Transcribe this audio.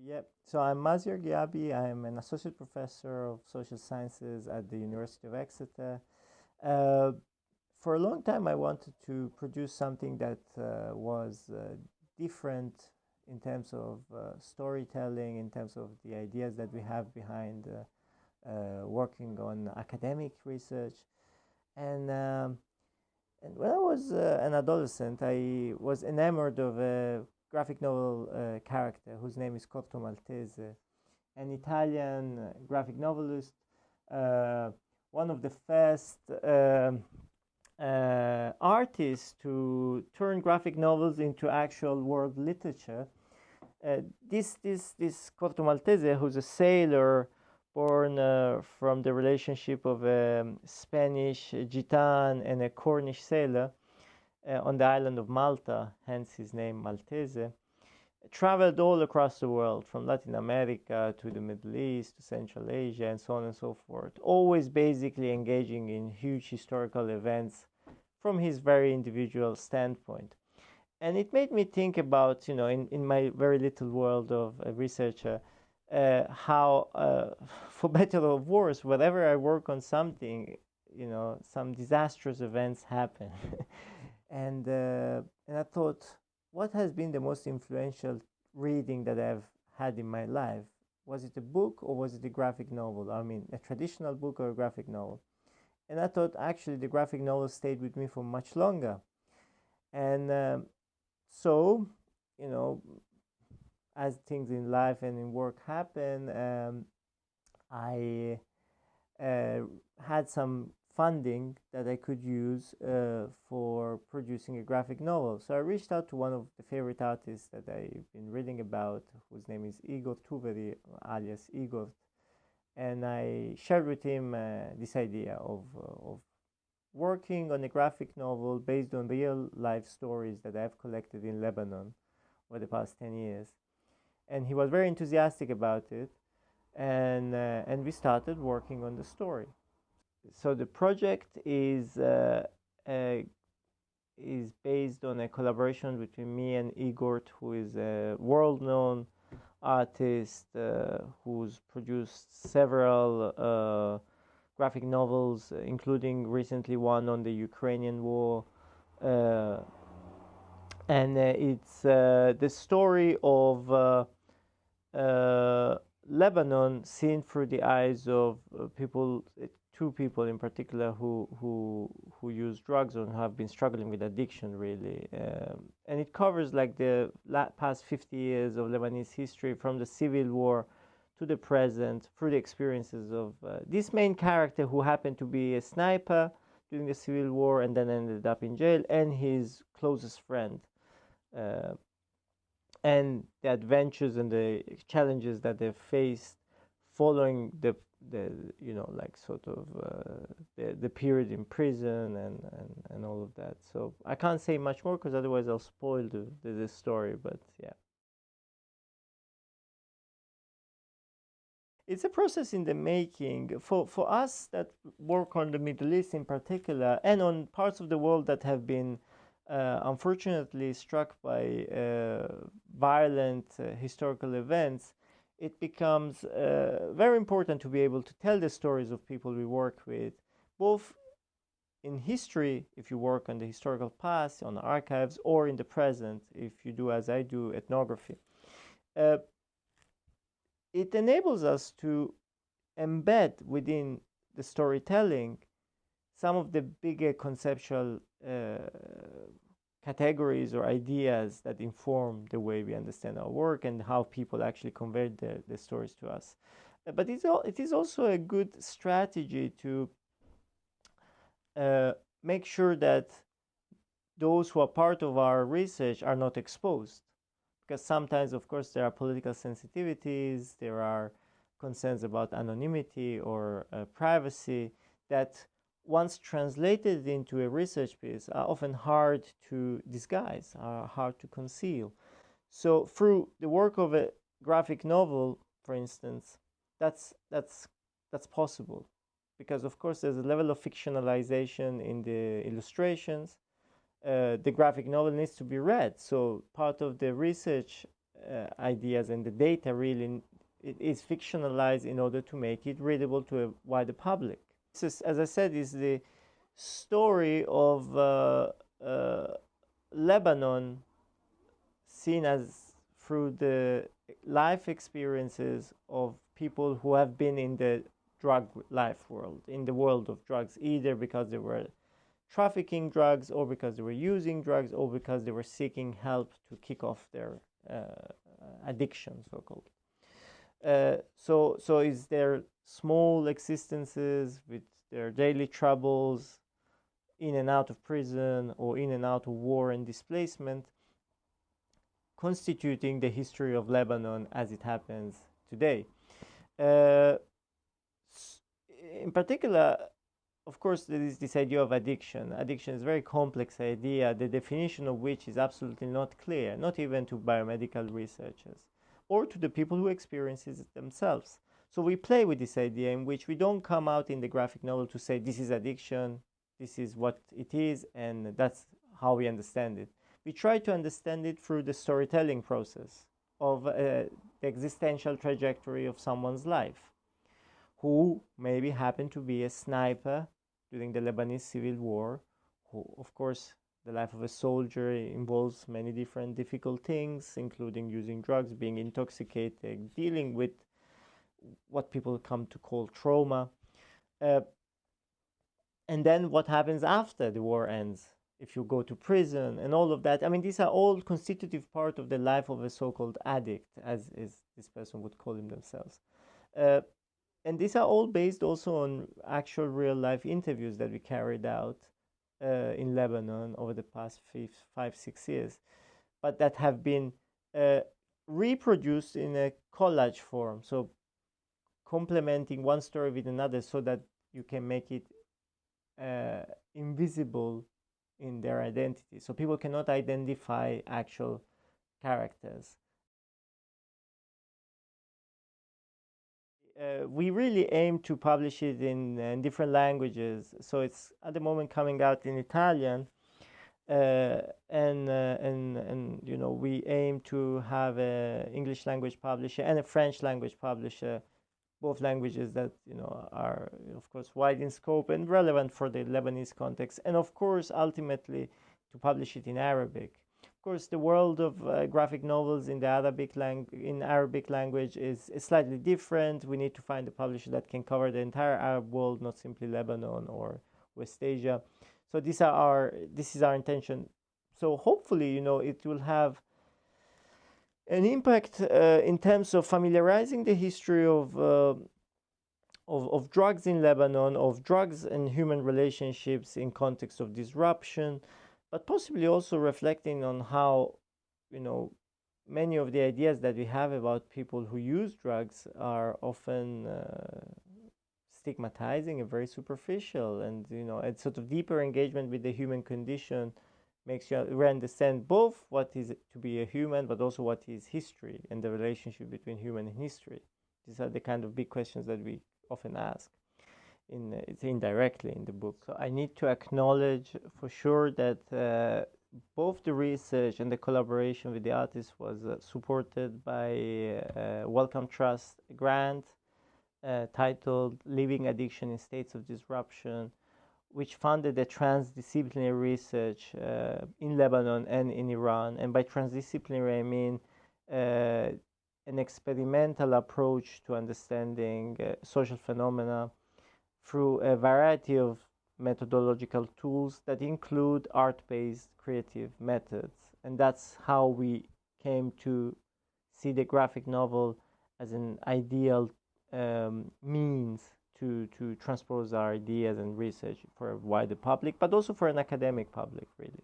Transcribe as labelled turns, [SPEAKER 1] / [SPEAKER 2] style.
[SPEAKER 1] Yeah, so I'm Maziyar Ghiabi. I'm an associate professor of social sciences at the University of Exeter. Uh, for a long time, I wanted to produce something that was different in terms of storytelling, in terms of the ideas that we have behind working on academic research. And and when I was an adolescent, I was enamored of a graphic novel character whose name is Corto Maltese, an Italian graphic novelist, uh, one of the first artists to turn graphic novels into actual world literature. This Corto Maltese, who's a sailor born from the relationship of a Spanish Gitan and a Cornish sailor on the island of Malta, hence his name Maltese, traveled all across the world, from Latin America to the Middle East to Central Asia and so on and so forth, always basically engaging in huge historical events from his very individual standpoint. And it made me think about, in my very little world of a researcher, how, for better or worse, whenever I work on something, some disastrous events happen. And I thought, what has been the most influential reading that I've had in my life? Was it a book or was it a graphic novel? I mean, a traditional book or a graphic novel? And I thought actually the graphic novel stayed with me for much longer. And so, you know, as things in life and in work happen, I uh, had some funding that I could use for producing a graphic novel. So I reached out to one of the favorite artists that I've been reading about, whose name is Igor Tuveri, alias Igor, and I shared with him this idea of working on a graphic novel based on real life stories that I've collected in Lebanon over the past 10 years. And he was very enthusiastic about it, and we started working on the story. So the project uh, is based on a collaboration between me and Igor, who is a world-known artist who's produced several graphic novels, including recently one on the Ukrainian war. Uh, and it's the story of Lebanon seen through the eyes of people, two people in particular who use drugs and have been struggling with addiction, really. And it covers like the past 50 years of Lebanese history, from the civil war to the present, through the experiences of this main character, who happened to be a sniper during the civil war and then ended up in jail, and his closest friend. Uh, and the adventures and the challenges that they've faced following the like sort of the period in prison and all of that. So I can't say much more because otherwise I'll spoil the story. But yeah, it's a process in the making for us that work on the Middle East in particular, and on parts of the world that have been unfortunately struck by violent historical events. It becomes very important to be able to tell the stories of people we work with, both in history, if you work on the historical past, on archives, or in the present, if you do, as I do, ethnography. Uh, it enables us to embed within the storytelling some of the bigger conceptual categories or ideas that inform the way we understand our work and how people actually convey the stories to us. But it is also a good strategy to make sure that those who are part of our research are not exposed. Because sometimes, of course, there are political sensitivities, there are concerns about anonymity or privacy that, once translated into a research piece, are often hard to disguise, are hard to conceal. So through the work of a graphic novel, for instance, that's possible, because of course there's a level of fictionalization in the illustrations. The graphic novel needs to be read, so part of the research ideas, and the data really it is fictionalized in order to make it readable to a wider public. This is, as I said, is the story of Lebanon seen as through the life experiences of people who have been in the drug life world, in the world of drugs, either because they were trafficking drugs, or because they were using drugs, or because they were seeking help to kick off their addiction, so-called. So is their small existences with their daily troubles, in and out of prison or in and out of war and displacement, constituting the history of Lebanon as it happens today. In particular, of course, there is this idea of addiction. Addiction is a very complex idea, the definition of which is absolutely not clear, not even to biomedical researchers or to the people who experiences it themselves. So we play with this idea in which we don't come out in the graphic novel to say this is addiction, this is what it is, and that's how we understand it. We try to understand it through the storytelling process of the existential trajectory of someone's life, who maybe happened to be a sniper during the Lebanese civil war, who, of course, the life of a soldier involves many different difficult things, including using drugs, being intoxicated, dealing with what people come to call trauma. And then what happens after the war ends, if you go to prison and all of that. I mean, these are all constitutive part of the life of a so-called addict, as this person would call him themselves. And these are all based also on actual real-life interviews that we carried out in Lebanon over the past 5-6 years, but that have been reproduced in a collage form, so complementing one story with another so that you can make it invisible in their identity, so people cannot identify actual characters. We really aim to publish it in different languages, so it's at the moment coming out in Italian, and you know, we aim to have a English language publisher and a French language publisher, both languages that, you know, are of course wide in scope and relevant for the Lebanese context, and of course ultimately to publish it in Arabic. Of course, the world of graphic novels in the Arabic language is slightly different. We need to find a publisher that can cover the entire Arab world, not simply Lebanon or West Asia. So this is our intention. So hopefully, you know, it will have an impact in terms of familiarizing the history of drugs in Lebanon, of drugs and human relationships in context of disruption, but possibly also reflecting on how, you know, many of the ideas that we have about people who use drugs are often stigmatizing and very superficial, and, you know, a sort of deeper engagement with the human condition makes you understand both what is to be a human, but also what is history and the relationship between human and history. These are the kind of big questions that we often ask. It's indirectly in the book. So I need to acknowledge for sure that both the research and the collaboration with the artist was supported by a Wellcome Trust grant titled Living Addiction in States of Disruption, which funded a transdisciplinary research in Lebanon and in Iran. And by transdisciplinary, I mean an experimental approach to understanding social phenomena through a variety of methodological tools that include art-based creative methods. And that's how we came to see the graphic novel as an ideal means to transpose our ideas and research for a wider public, but also for an academic public, really.